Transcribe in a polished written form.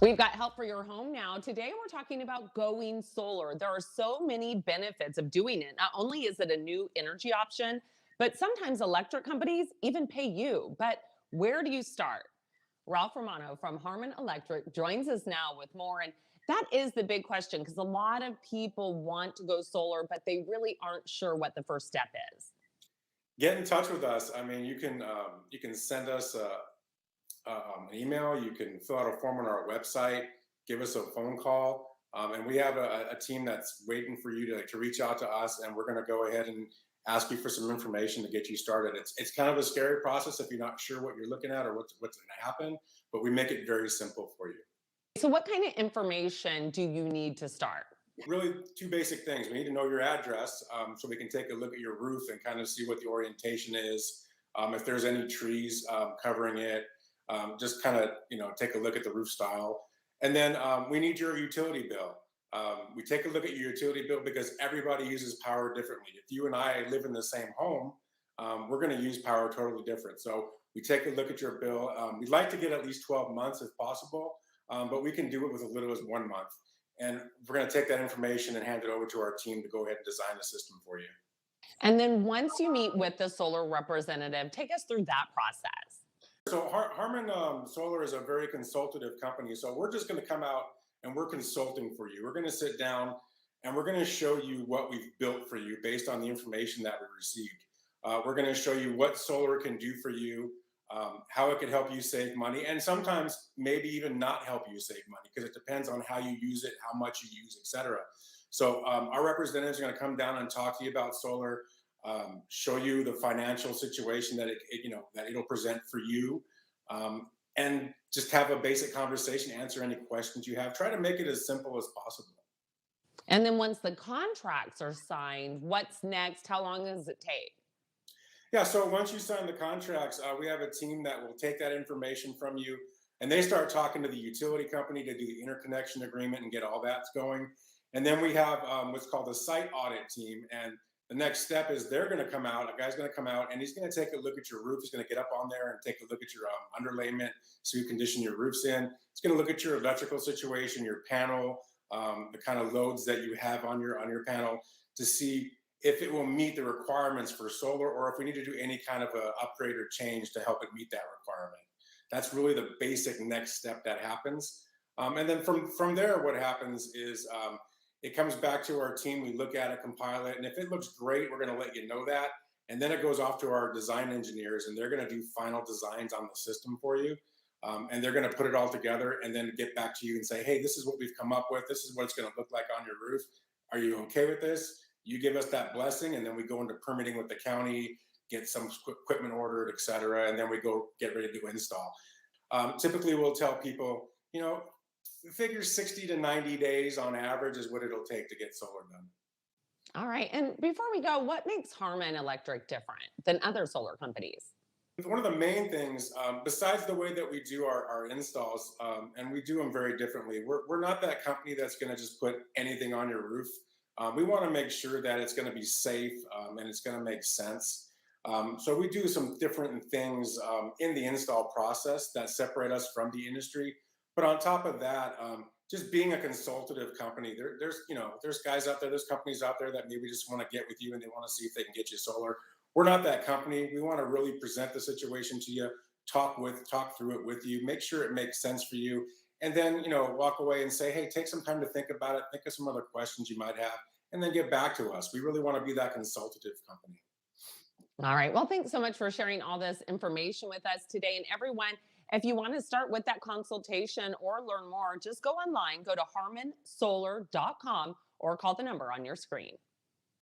We've got help for your home now. Today, we're talking about going solar. There are so many benefits of doing it. Not only is it a new energy option, but sometimes electric companies even pay you. But where do you start? Ralph Romano from Harmon Electric joins us now with more. And that is the big question because a lot of people want to go solar, but they really aren't sure what the first step is. Get in touch with us. I mean, you can send us an email. You can fill out a form on our website. Give us a phone call, and we have a team that's waiting for you to reach out to us. And we're going to go ahead and ask you for some information to get you started. It's kind of a scary process if you're not sure what you're looking at or what's going to happen, but we make it very simple for you. So, what kind of information do you need to start? Really, two basic things. We need to know your address, so we can take a look at your roof and kind of see what the orientation is. If there's any trees covering it, just kind of take a look at the roof style. And then we need your utility bill. We take a look at your utility bill because everybody uses power differently. If you and I live in the same home, we're going to use power totally different. So we take a look at your bill. We'd like to get at least 12 months if possible, but we can do it with as little as 1 month. And we're going to take that information and hand it over to our team to go ahead and design the system for you. And then once you meet with the solar representative, take us through that process. So Harmon Solar is a very consultative company. So we're just going to come out and we're consulting for you. We're going to sit down and we're going to show you what we've built for you based on the information that we received. We're going to show you what solar can do for you, how it can help you save money, and sometimes maybe even not help you save money because it depends on how you use it, how much you use, etc. So our representatives are going to come down and talk to you about solar, show you the financial situation that that it'll present for you, and just have a basic conversation, answer any questions you have. Try to make it as simple as possible. And then once the contracts are signed, what's next? How long does it take? Yeah, so once you sign the contracts, we have a team that will take that information from you and they start talking to the utility company to do the interconnection agreement and get all that going. And then we have what's called a site audit team. And the next step is they're going to come out, a guy's going to come out and he's going to take a look at your roof. He's going to get up on there and take a look at your underlayment, so you condition your roofs in. He's going to look at your electrical situation, your panel, the kind of loads that you have on your panel to see if it will meet the requirements for solar or if we need to do any kind of a upgrade or change to help it meet that requirement. That's really the basic next step that happens. And then from there, what happens is it comes back to our team. We look at it, compile it, and if it looks great, we're going to let you know that. And then it goes off to our design engineers, and they're going to do final designs on the system for you. And they're going to put it all together and then get back to you and say, hey, this is what we've come up with. This is what it's going to look like on your roof. Are you okay with this? You give us that blessing, and then we go into permitting with the county, get some equipment ordered, et cetera, and then we go get ready to install. Typically, we'll tell people, figure 60 to 90 days on average is what it'll take to get solar done. All right. And before we go, what makes Harmon Electric different than other solar companies? One of the main things, besides the way that we do our installs, and we do them very differently, we're not that company that's going to just put anything on your roof. We want to make sure that it's going to be safe and it's going to make sense. So we do some different things in the install process that separate us from the industry. But on top of that, just being a consultative company, there's guys out there, there's companies out there that maybe just want to get with you and they want to see if they can get you solar. We're not that company. We want to really present the situation to you, talk through it with you, make sure it makes sense for you, and then walk away and say, hey, take some time to think about it, think of some other questions you might have, and then get back to us. We really want to be that consultative company. All right. Well, thanks so much for sharing all this information with us today. And everyone, if you want to start with that consultation or learn more, just go online, go to harmonsolar.com or call the number on your screen.